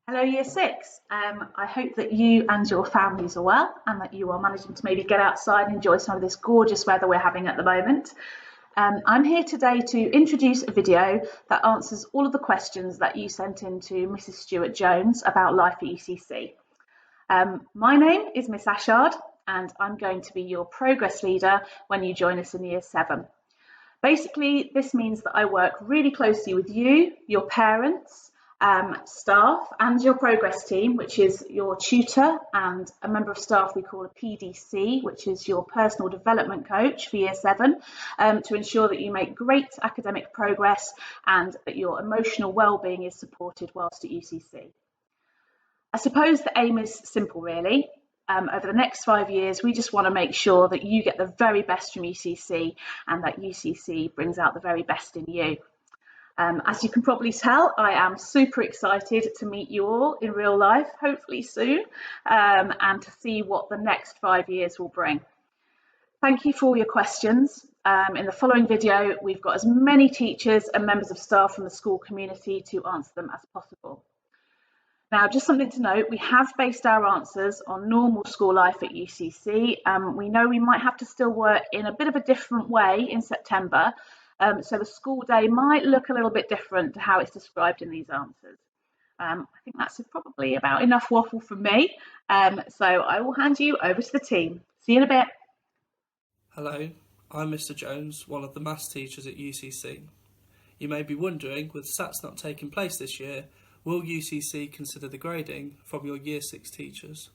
Hello, Year 6. I hope that you and your families are well and that you are managing to maybe get outside and enjoy some of this gorgeous weather we're having at the moment. I'm here today to introduce a video that answers all of the questions that you sent in to Mrs. Stewart Jones about life at UCC. My name is Miss Ashard and I'm going to be your progress leader when you join us in Year 7. Basically, this means that I work really closely with you, your parents, staff and your progress team, which is your tutor and a member of staff we call a PDC, which is your personal development coach for Year 7, to ensure that you make great academic progress and that your emotional well-being is supported whilst at UCC. I suppose the aim is simple, really. Over the next 5 years, we just want to make sure that you get the very best from UCC and that UCC brings out the very best in you. As you can probably tell, I am super excited to meet you all in real life, hopefully soon, and to see what the next 5 years will bring. Thank you for all your questions. In the following video, we've got as many teachers and members of staff from the school community to answer them as possible. Now, just something to note, we have based our answers on normal school life at UCC. We know we might have to still work in a bit of a different way in September, so the school day might look a little bit different to how it's described in these answers. I think that's probably about enough waffle from me, so I will hand you over to the team. See you in a bit. Hello, I'm Mr. Jones, one of the maths teachers at UCC. You may be wondering, with SATs not taking place this year, will UCC consider the grading from your Year 6 teachers?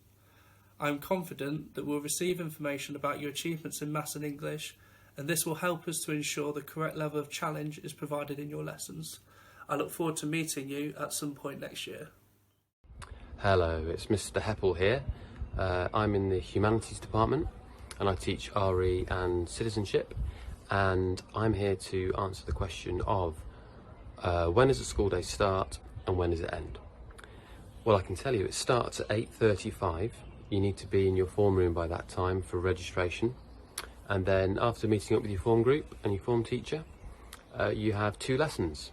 I am confident that we'll receive information about your achievements in maths and English, and this will help us to ensure the correct level of challenge is provided in your lessons. I look forward to meeting you at some point next year. Hello, it's Mr. Heppel here. I'm in the Humanities Department and I teach RE and Citizenship, and I'm here to answer the question of when does the school day start and when does it end? Well, I can tell you it starts at 8:35. You need to be in your form room by that time for registration. And then after meeting up with your form group and your form teacher, you have 2 lessons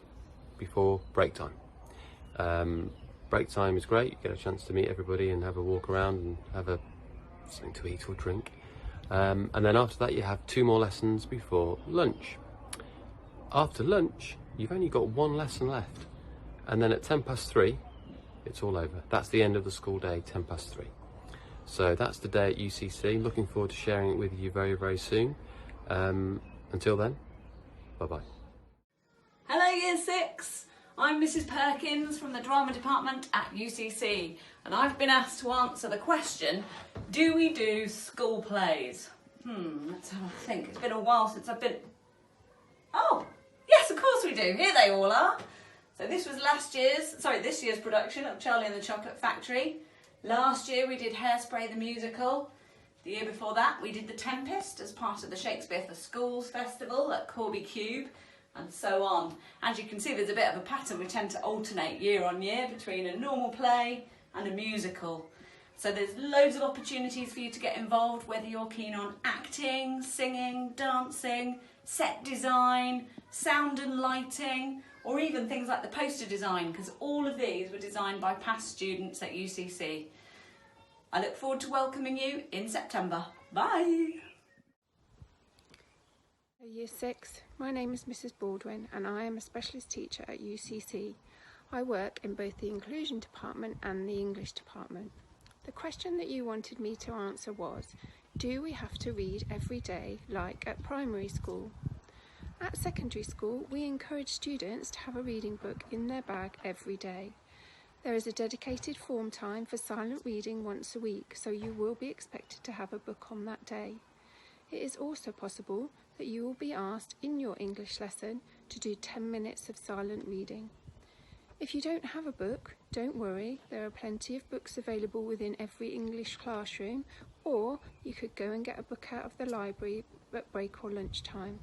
before break time. Break time is great. You get a chance to meet everybody and have a walk around and have something to eat or drink. And then after that, you have 2 more lessons before lunch. After lunch, you've only got 1 lesson left. And then at 3:10, it's all over. That's the end of the school day, 3:10. So that's the day at UCC. Looking forward to sharing it with you very, very soon. Until then, bye-bye. Hello Year 6, I'm Mrs Perkins from the Drama Department at UCC, and I've been asked to answer the question, do we do school plays? Let's have a think. It's been a while since I've been... Oh, yes, of course we do. Here they all are. So this was this year's production of Charlie and the Chocolate Factory. Last year we did Hairspray the Musical. The year before that we did The Tempest as part of the Shakespeare for Schools Festival at Corby Cube, and so on. As you can see, there's a bit of a pattern. We tend to alternate year on year between a normal play and a musical. So there's loads of opportunities for you to get involved, whether you're keen on acting, singing, dancing, set design, sound and lighting, or even things like the poster design, because all of these were designed by past students at UCC. I look forward to welcoming you in September. Bye! Year 6, my name is Mrs Baldwin and I am a specialist teacher at UCC. I work in both the Inclusion Department and the English Department. The question that you wanted me to answer was, do we have to read every day like at primary school? At secondary school, we encourage students to have a reading book in their bag every day. There is a dedicated form time for silent reading once a week, so you will be expected to have a book on that day. It is also possible that you will be asked in your English lesson to do 10 minutes of silent reading. If you don't have a book, don't worry, there are plenty of books available within every English classroom, or you could go and get a book out of the library at break or lunchtime.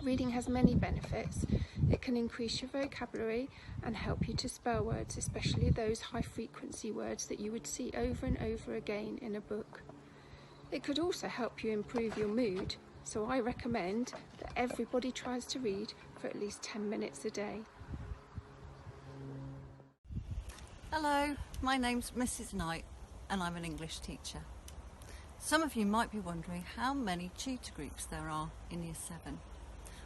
Reading has many benefits. It can increase your vocabulary and help you to spell words, especially those high frequency words that you would see over and over again in a book. It could also help you improve your mood, so I recommend that everybody tries to read for at least 10 minutes a day. Hello, my name's Mrs. Knight and I'm an English teacher. Some of you might be wondering how many tutor groups there are in Year 7.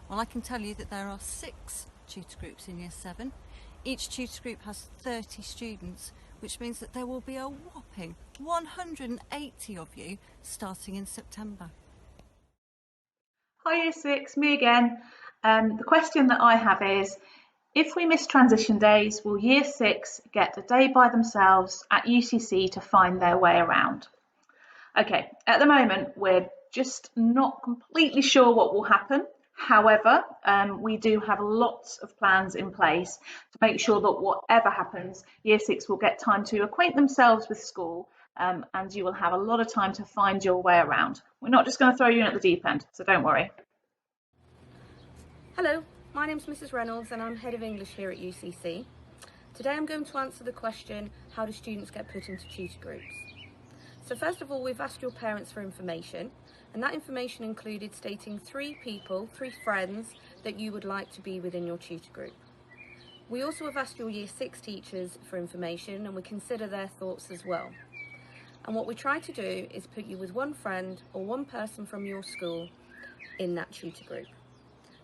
Well, I can tell you that there are 6 tutor groups in Year 7. Each tutor group has 30 students, which means that there will be a whopping 180 of you starting in September. Hi Year 6, me again. The question that I have is, if we miss transition days, will Year 6 get a day by themselves at UCC to find their way around? Okay, at the moment we're just not completely sure what will happen. However, we do have lots of plans in place to make sure that whatever happens, Year 6 will get time to acquaint themselves with school, and you will have a lot of time to find your way around. We're not just going to throw you in at the deep end, so don't worry. Hello, my name's Mrs. Reynolds and I'm Head of English here at UCC. Today I'm going to answer the question, how do students get put into tutor groups? So first of all, we've asked your parents for information, and that information included stating 3 people, 3 friends that you would like to be within your tutor group. We also have asked your Year 6 teachers for information, and we consider their thoughts as well. And what we try to do is put you with one friend or one person from your school in that tutor group.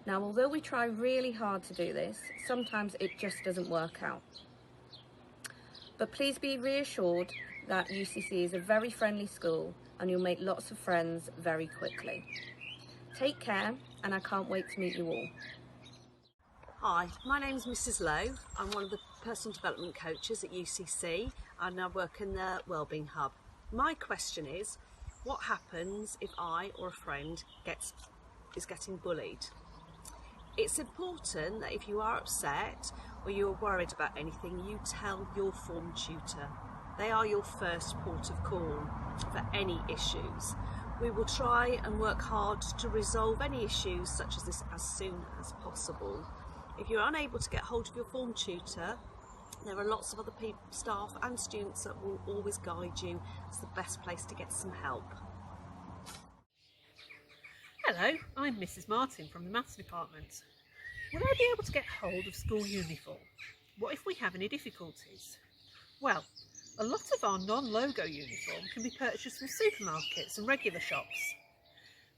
Now, although we try really hard to do this, sometimes it just doesn't work out. But please be reassured that UCC is a very friendly school and you'll make lots of friends very quickly. Take care, and I can't wait to meet you all. Hi, my name's Mrs. Lowe. I'm one of the personal development coaches at UCC and I work in the Wellbeing Hub. My question is, what happens if I or a friend is getting bullied? It's important that if you are upset or you're worried about anything, you tell your form tutor. They are your first port of call for any issues. We will try and work hard to resolve any issues such as this as soon as possible. If you're unable to get hold of your form tutor, there are lots of other staff and students that will always guide you. It's the best place to get some help. Hello, I'm Mrs. Martin from the Maths department. Will I be able to get hold of school uniform? What if we have any difficulties? Well, a lot of our non-logo uniform can be purchased from supermarkets and regular shops.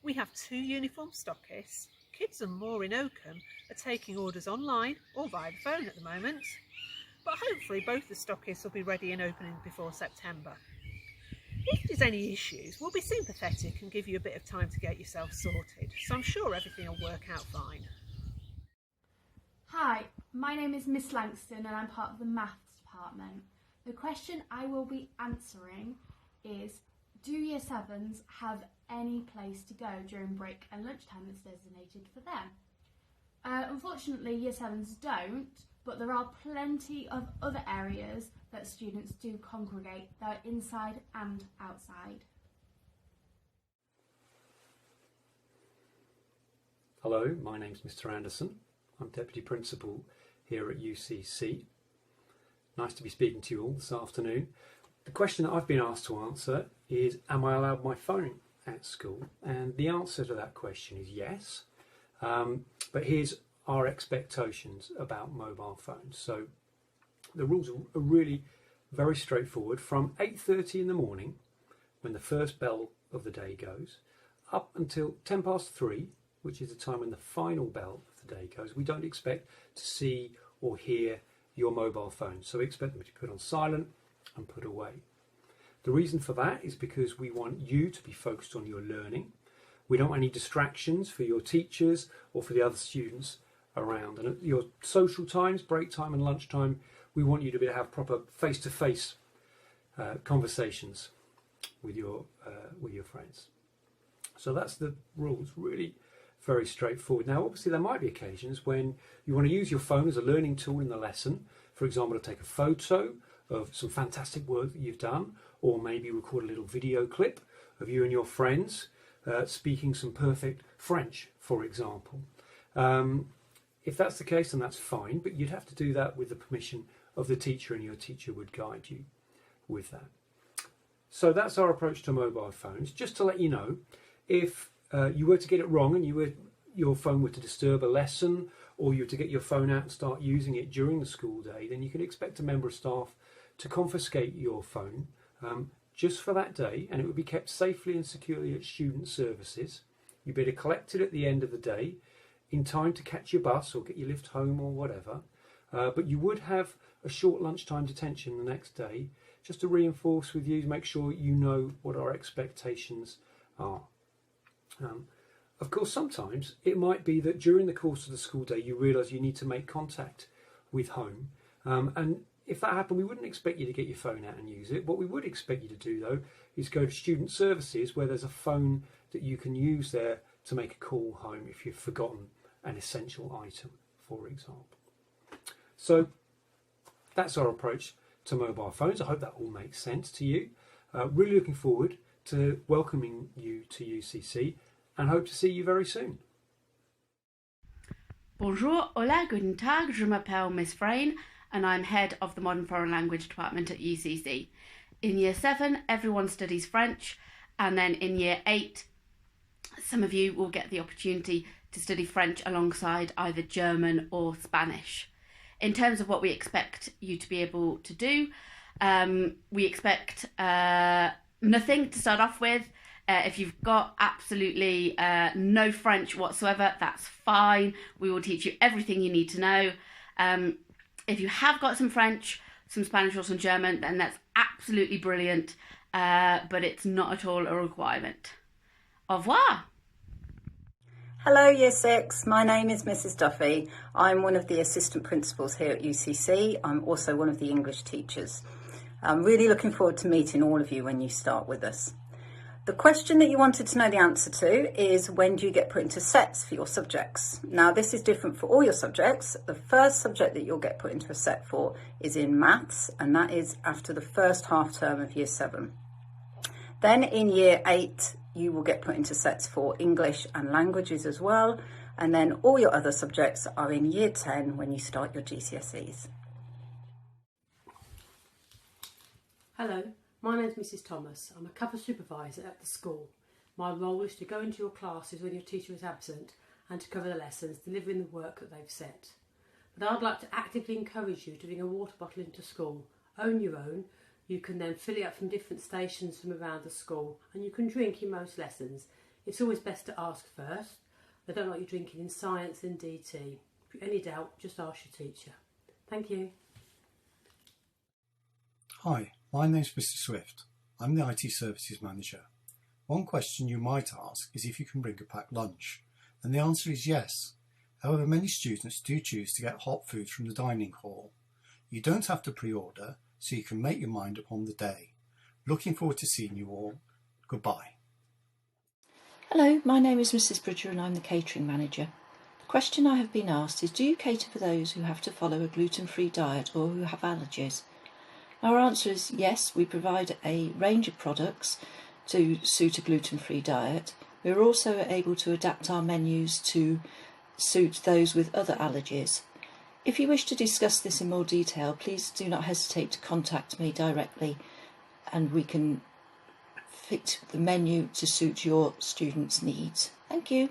We have 2 uniform stockists. Kids and More in Oakham are taking orders online or via the phone at the moment, but hopefully both the stockists will be ready and opening before September. If there's any issues, we'll be sympathetic and give you a bit of time to get yourself sorted, so I'm sure everything will work out fine. Hi, my name is Miss Langston and I'm part of the Maths department. The question I will be answering is, do Year 7s have any place to go during break and lunchtime that's designated for them? Unfortunately, Year 7s don't, but there are plenty of other areas that students do congregate. They're inside and outside. Hello, my name's Mr. Anderson. I'm Deputy Principal here at UCC. Nice to be speaking to you all this afternoon. The question that I've been asked to answer is, am I allowed my phone at school? And the answer to that question is yes. But here's our expectations about mobile phones. So the rules are really very straightforward. From 8:30 in the morning, when the first bell of the day goes, up until 3:10, which is the time when the final bell of the day goes, we don't expect to see or hear your mobile phone. So we expect them to be put on silent and put away. The reason for that is because we want you to be focused on your learning. We don't want any distractions for your teachers or for the other students around. And at your social times, break time and lunchtime, we want you to be able to have proper face-to-face conversations with your friends. So that's the rules, really very straightforward. Now, obviously, there might be occasions when you want to use your phone as a learning tool in the lesson. For example, to take a photo of some fantastic work that you've done, or maybe record a little video clip of you and your friends speaking some perfect French, for example. If that's the case, then that's fine, but you'd have to do that with the permission of the teacher, and your teacher would guide you with that. So that's our approach to mobile phones. Just to let you know, if you were to get it wrong and your phone were to disturb a lesson, or you were to get your phone out and start using it during the school day, then you can expect a member of staff to confiscate your phone just for that day, and it would be kept safely and securely at student services. You'd be able to collect it at the end of the day in time to catch your bus or get your lift home or whatever. But you would have a short lunchtime detention the next day, just to reinforce with you, to make sure you know what our expectations are. Of course, sometimes it might be that during the course of the school day you realise you need to make contact with home, and if that happened, we wouldn't expect you to get your phone out and use it. What we would expect you to do, though, is go to student services where there's a phone that you can use there to make a call home if you've forgotten an essential item, for example. So that's our approach to mobile phones. I hope that all makes sense to you. Really looking forward to welcoming you to UCC and hope to see you very soon. Bonjour, hola, guten tag, je m'appelle Miss Frain and I'm head of the Modern Foreign Language Department at UCC. In Year 7, everyone studies French, and then in Year 8, some of you will get the opportunity to study French alongside either German or Spanish. In terms of what we expect you to be able to do, we expect nothing to start off with. If you've got absolutely no French whatsoever, that's fine. We will teach you everything you need to know. If you have got some French, some Spanish or some German, then that's absolutely brilliant, but it's not at all a requirement. Au revoir! Hello Year 6, my name is Mrs Duffy. I'm one of the assistant principals here at UCC. I'm also one of the English teachers. I'm really looking forward to meeting all of you when you start with us. The question that you wanted to know the answer to is, when do you get put into sets for your subjects? Now this is different for all your subjects. The first subject that you'll get put into a set for is in maths, and that is after the first half term of Year 7. Then in Year 8 you will get put into sets for English and languages as well, and then all your other subjects are in Year 10 when you start your GCSEs. Hello. My name's Mrs Thomas. I'm a cover supervisor at the school. My role is to go into your classes when your teacher is absent and to cover the lessons, delivering the work that they've set. But I'd like to actively encourage you to bring a water bottle into school. Own your own. You can then fill it up from different stations from around the school, and you can drink in most lessons. It's always best to ask first. They don't like you drinking in science and DT. If you've any doubt, just ask your teacher. Thank you. Hi. My name's Mr Swift. I'm the IT Services Manager. One question you might ask is if you can bring a packed lunch, and the answer is yes. However, many students do choose to get hot food from the dining hall. You don't have to pre-order, so you can make your mind up on the day. Looking forward to seeing you all. Goodbye. Hello, my name is Mrs Bridger and I'm the Catering Manager. The question I have been asked is, do you cater for those who have to follow a gluten-free diet or who have allergies? Our answer is yes, we provide a range of products to suit a gluten-free diet. We're also able to adapt our menus to suit those with other allergies. If you wish to discuss this in more detail, please do not hesitate to contact me directly and we can fit the menu to suit your students' needs. Thank you.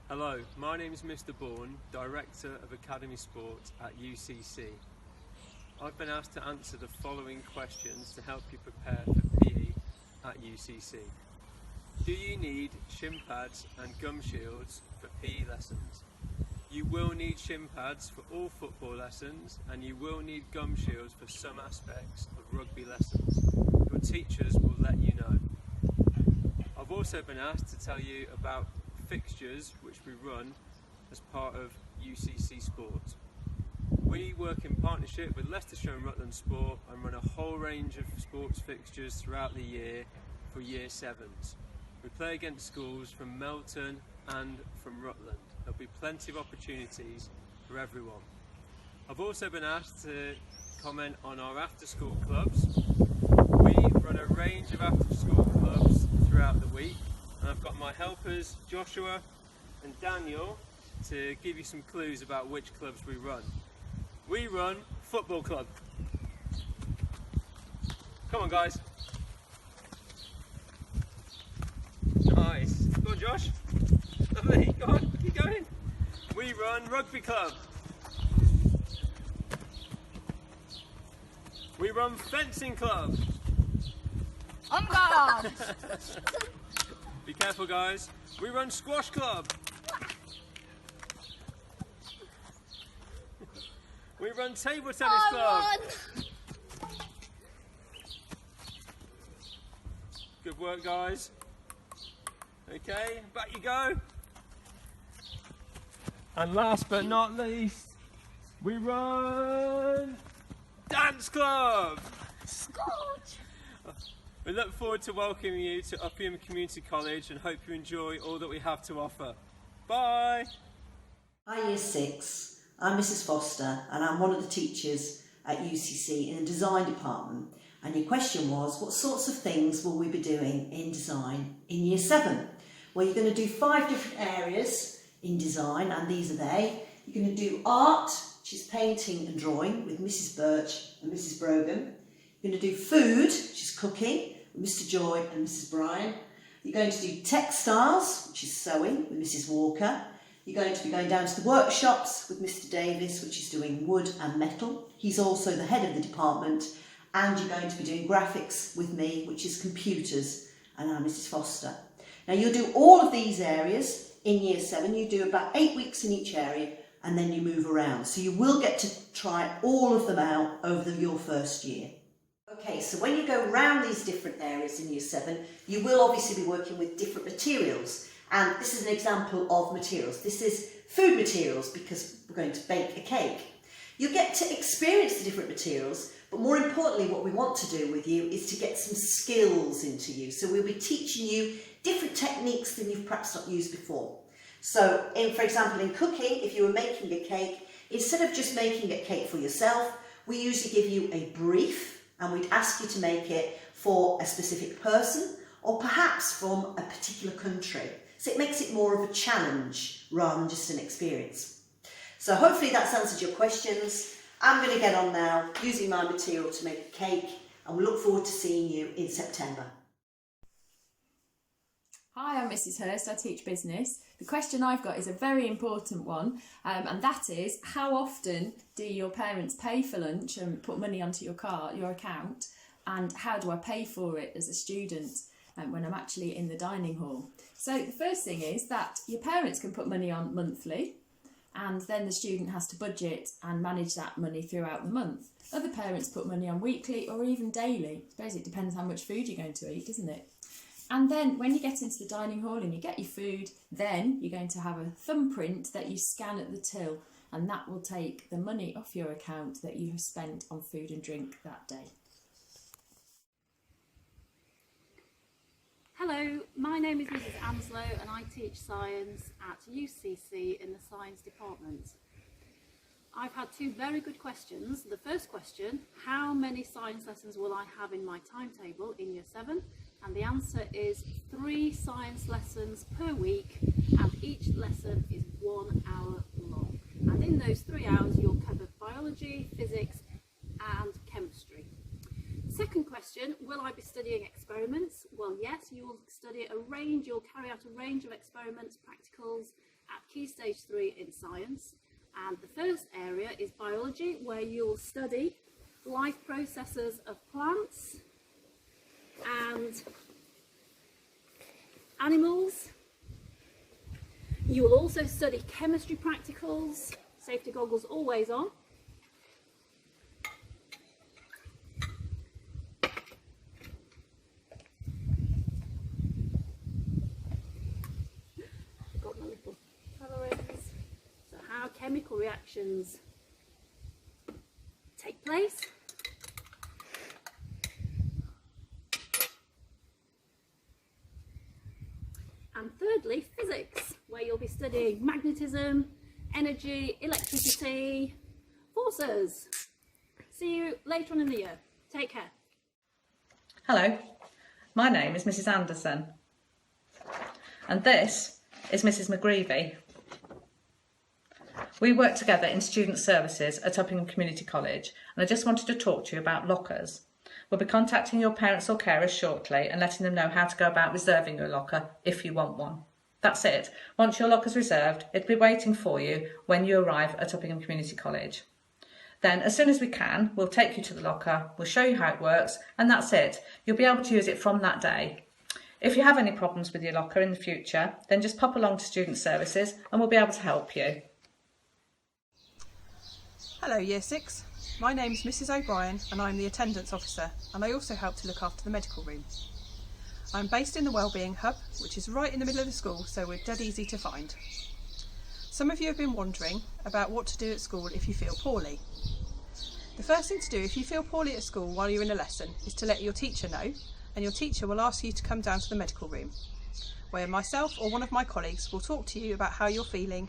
Hello, my name is Mr Bourne, Director of Academy Sport at UCC. I've been asked to answer the following questions to help you prepare for PE at UCC. Do you need shin pads and gum shields for PE lessons? You will need shin pads for all football lessons, and you will need gum shields for some aspects of rugby lessons. Your teachers will let you know. I've also been asked to tell you about fixtures which we run as part of UCC Sport. We work in partnership with Leicestershire and Rutland Sport and run a whole range of sports fixtures throughout the year for Year 7s. We play against schools from Melton and from Rutland. There'll be plenty of opportunities for everyone. I've also been asked to comment on our after-school clubs. We run a range of after-school clubs throughout the week, and I've got my helpers Joshua and Daniel to give you some clues about which clubs we run. We run Football Club. Come on guys. Nice. Go on Josh. Lovely. Go on, keep going. We run Rugby Club. We run fencing club. On guard. Be careful, guys. We run squash club. We run table tennis club. Good work, guys. Okay, back you go. And last but not least, we run dance club. Scorch. We look forward to welcoming you to Uppingham Community College and hope you enjoy all that we have to offer. Bye. Hi Year 6, I'm Mrs Foster and I'm one of the teachers at UCC in the design department, and your question was what sorts of things will we be doing in design in Year 7? Well, you're going to do 5 different areas in design, and these are they. You're going to do art, which is painting and drawing with Mrs Birch and Mrs Brogan. You're going to do food, which is cooking with Mr Joy and Mrs Bryan. You're going to do textiles, which is sewing with Mrs Walker. You're going to be going down to the workshops with Mr Davis, which is doing wood and metal. He's also the head of the department. And you're going to be doing graphics with me, which is computers, and I'm Mrs Foster. Now you'll do all of these areas in Year 7. You do about 8 weeks in each area and then you move around. So you will get to try all of them out over your first year. Okay, so when you go around these different areas in Year 7, you will obviously be working with different materials. And this is an example of materials. This is food materials because we're going to bake a cake. You'll get to experience the different materials, but more importantly, what we want to do with you is to get some skills into you. So we'll be teaching you different techniques than you've perhaps not used before. So, for example, in cooking, if you were making a cake, instead of just making a cake for yourself, we usually give you a brief and we'd ask you to make it for a specific person or perhaps from a particular country. So it makes it more of a challenge rather than just an experience. So hopefully that's answered your questions. I'm going to get on now using my material to make a cake, and we look forward to seeing you in September. Hi, I'm Mrs Hurst, I teach business. The question I've got is a very important one, and that is, how often do your parents pay for lunch and put money onto your account, and how do I pay for it as a student when I'm actually in the dining hall? So the first thing is that your parents can put money on monthly, and then the student has to budget and manage that money throughout the month. Other parents put money on weekly or even daily. I suppose it depends how much food you're going to eat, doesn't it? And then when you get into the dining hall and you get your food, then you're going to have a thumbprint that you scan at the till, and that will take the money off your account that you have spent on food and drink that day. Hello, my name is Mrs Anslow and I teach science at UCC in the science department. I've had 2 very good questions. The first question, how many science lessons will I have in my timetable in Year 7? And the answer is 3 science lessons per week, and each lesson is 1 hour long. And in those 3 hours you'll cover biology, physics and chemistry. Second question, will I be studying experiments? Well, yes, you'll carry out a range of experiments, practicals at Key Stage 3 in science. And the first area is biology, where you'll study life processes of plants and animals. You will also study chemistry practicals, safety goggles always on. How chemical reactions take place. And thirdly, physics, where you'll be studying magnetism, energy, electricity, forces. See you later on in the year. Take care. Hello, my name is Mrs Anderson, and this is Mrs McGreevy. We work together in student services at Uppingham Community College, and I just wanted to talk to you about lockers. We'll be contacting your parents or carers shortly and letting them know how to go about reserving your locker if you want one. That's it. Once your locker's reserved, it'll be waiting for you when you arrive at Uppingham Community College. Then as soon as we can, we'll take you to the locker, we'll show you how it works, and that's it. You'll be able to use it from that day. If you have any problems with your locker in the future, then just pop along to Student Services and we'll be able to help you. Hello Year 6, my name is Mrs O'Brien and I'm the Attendance Officer, and I also help to look after the medical room. I'm based in the Wellbeing Hub, which is right in the middle of the school, so we're dead easy to find. Some of you have been wondering about what to do at school if you feel poorly. The first thing to do if you feel poorly at school while you're in a lesson is to let your teacher know, and your teacher will ask you to come down to the medical room, where myself or one of my colleagues will talk to you about how you're feeling,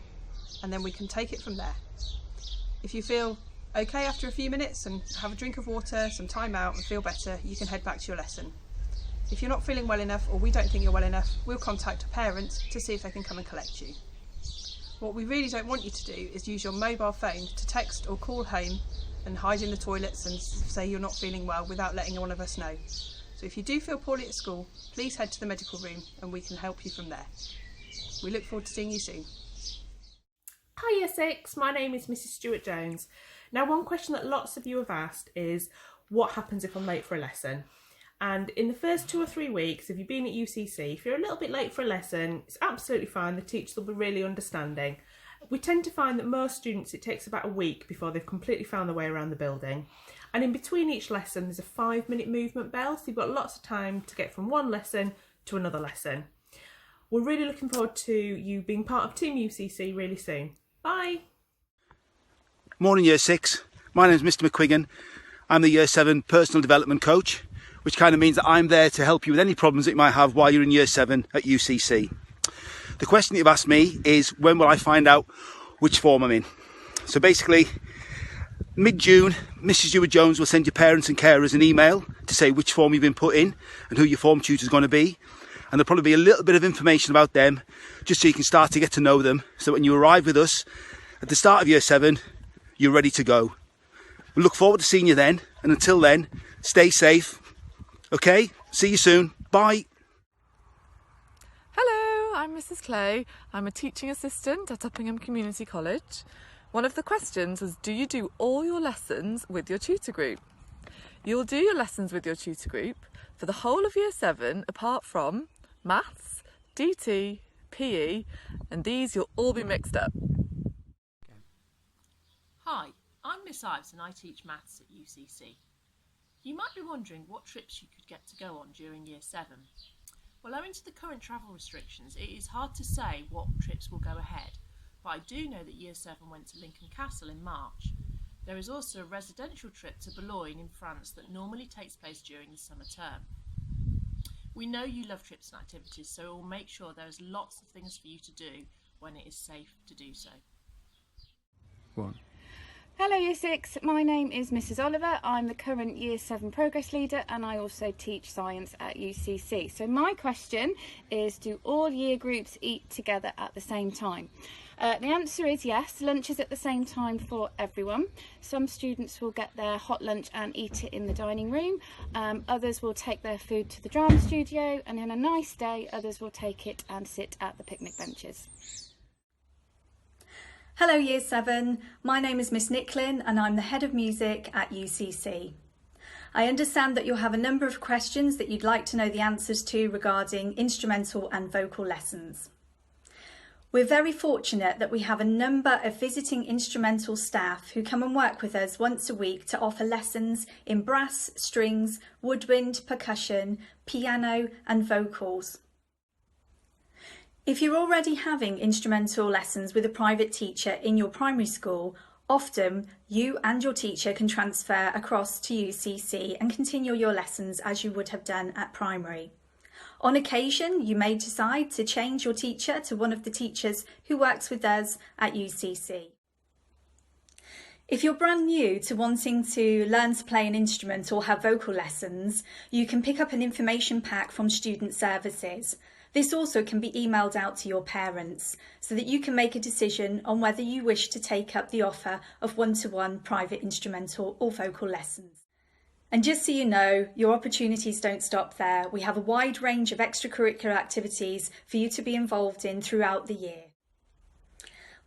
and then we can take it from there. If you feel okay after a few minutes and have a drink of water, some time out and feel better, you can head back to your lesson. If you're not feeling well enough, or we don't think you're well enough, we'll contact a parent to see if they can come and collect you. What we really don't want you to do is use your mobile phone to text or call home and hide in the toilets and say you're not feeling well without letting one of us know. So if you do feel poorly at school, please head to the medical room and we can help you from there. We look forward to seeing you soon. Hi Year 6, my name is Mrs Stewart-Jones. Now, one question that lots of you have asked is what happens if I'm late for a lesson? And in the first 2 or 3 weeks, if you've been at UCC, if you're a little bit late for a lesson, it's absolutely fine. The teachers will be really understanding. We tend to find that most students, it takes about a week before they've completely found their way around the building. And in between each lesson, there's a 5-minute movement bell, so you've got lots of time to get from one lesson to another lesson. We're really looking forward to you being part of Team UCC really soon. Bye! Morning Year 6, my name is Mr McQuiggan. I'm the Year 7 Personal Development Coach, which kind of means that I'm there to help you with any problems that you might have while you're in Year 7 at UCC. The question that you've asked me is, when will I find out which form I'm in? So basically, mid-June, Mrs Stewart-Jones will send your parents and carers an email to say which form you've been put in and who your form tutor is going to be. And there'll probably be a little bit of information about them, just so you can start to get to know them, so when you arrive with us at the start of Year 7, you're ready to go. We look forward to seeing you then, and until then, stay safe. Okay, see you soon. Bye. Hello, I'm Mrs Clay. I'm a teaching assistant at Uppingham Community College. One of the questions was, do you do all your lessons with your tutor group? You'll do your lessons with your tutor group for the whole of Year 7 apart from Maths, DT, PE, and these you'll all be mixed up. Hi, I'm Miss Ives and I teach Maths at UCC. You might be wondering what trips you could get to go on during Year 7. Well, owing to the current travel restrictions, it is hard to say what trips will go ahead, but I do know that Year 7 went to Lincoln Castle in March. There is also a residential trip to Boulogne in France that normally takes place during the summer term. We know you love trips and activities, so we'll make sure there is lots of things for you to do when it is safe to do so. Hello Year 6, my name is Mrs Oliver. I'm the current Year 7 Progress Leader and I also teach science at UCC. So my question is, do all year groups eat together at the same time? The answer is yes, lunch is at the same time for everyone. Some students will get their hot lunch and eat it in the dining room. Others will take their food to the drama studio, and on a nice day others will take it and sit at the picnic benches. Hello Year 7, my name is Miss Nicklin and I'm the Head of Music at UCC. I understand that you'll have a number of questions that you'd like to know the answers to regarding instrumental and vocal lessons. We're very fortunate that we have a number of visiting instrumental staff who come and work with us once a week to offer lessons in brass, strings, woodwind, percussion, piano and vocals. If you're already having instrumental lessons with a private teacher in your primary school, often you and your teacher can transfer across to UCC and continue your lessons as you would have done at primary. On occasion, you may decide to change your teacher to one of the teachers who works with us at UCC. If you're brand new to wanting to learn to play an instrument or have vocal lessons, you can pick up an information pack from Student Services. This also can be emailed out to your parents so that you can make a decision on whether you wish to take up the offer of one-to-one private instrumental or vocal lessons. And just so you know, your opportunities don't stop there. We have a wide range of extracurricular activities for you to be involved in throughout the year.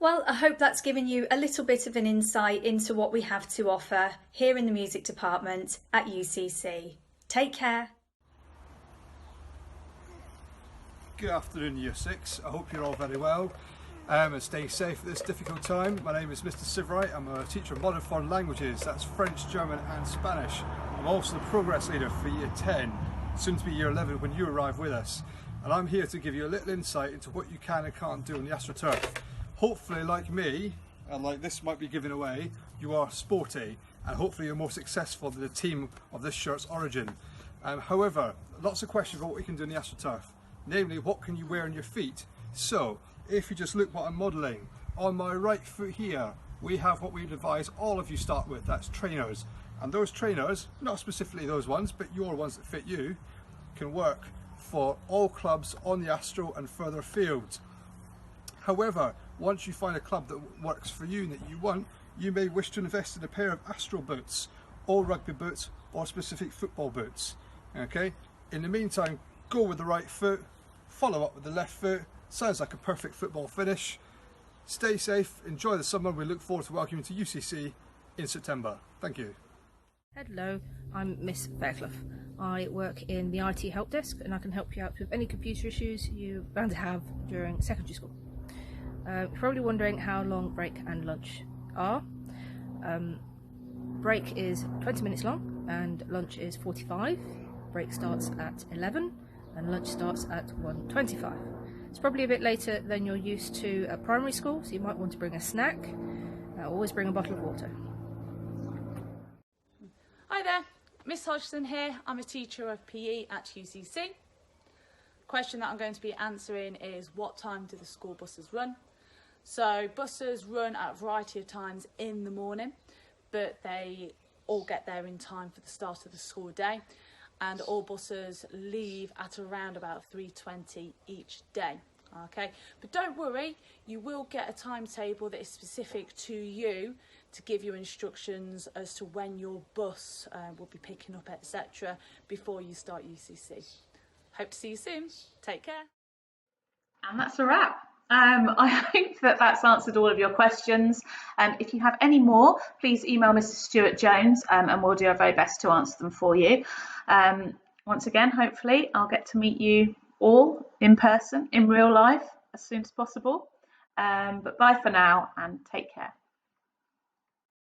Well, I hope that's given you a little bit of an insight into what we have to offer here in the music department at UCC. Take care. Good afternoon, Year 6. I hope you're all very well and staying safe at this difficult time. My name is Mr. Sivrite. I'm a teacher of modern foreign languages, that's French, German and Spanish. I'm also the progress leader for Year 10, soon to be Year 11 when you arrive with us. And I'm here to give you a little insight into what you can and can't do on the AstroTurf. Hopefully, like me, and like this might be given away, you are sporty and hopefully you're more successful than the team of this shirt's origin. However, lots of questions about what you can do on the AstroTurf. Namely, what can you wear on your feet? So, if you just look what I'm modelling, on my right foot here, we have what we'd advise all of you start with, that's trainers. And those trainers, not specifically those ones, but your ones that fit you, can work for all clubs on the Astro and further afield. However, once you find a club that works for you and that you want, you may wish to invest in a pair of Astro boots, or rugby boots, or specific football boots. Okay? In the meantime, go with the right foot, follow up with the left foot. Sounds like a perfect football finish. Stay safe, enjoy the summer. We look forward to welcoming you to UCC in September. Thank you. Hello, I'm Miss Fairclough. I work in the IT help desk and I can help you out with any computer issues you're bound to have during secondary school. You're probably wondering how long break and lunch are. Break is 20 minutes long and lunch is 45. Break starts at 11 and lunch starts at 1:25. It's probably a bit later than you're used to at primary school, so you might want to bring a snack. Always bring a bottle of water. Hi there, Miss Hodgson here. I'm a teacher of PE at UCC. The question that I'm going to be answering is, what time do the school buses run? So buses run at a variety of times in the morning, but they all get there in time for the start of the school day, and all buses leave at around about 3:20 each day. Okay, but don't worry, you will get a timetable that is specific to you to give you instructions as to when your bus will be picking up, etc. before you start UCC. Hope to see you soon. Take care. And that's a wrap. I hope that that's answered all of your questions. If you have any more, please email Mrs. Stuart Jones and we'll do our very best to answer them for you. Once again, hopefully I'll get to meet you all in person, in real life, as soon as possible. But bye for now and take care.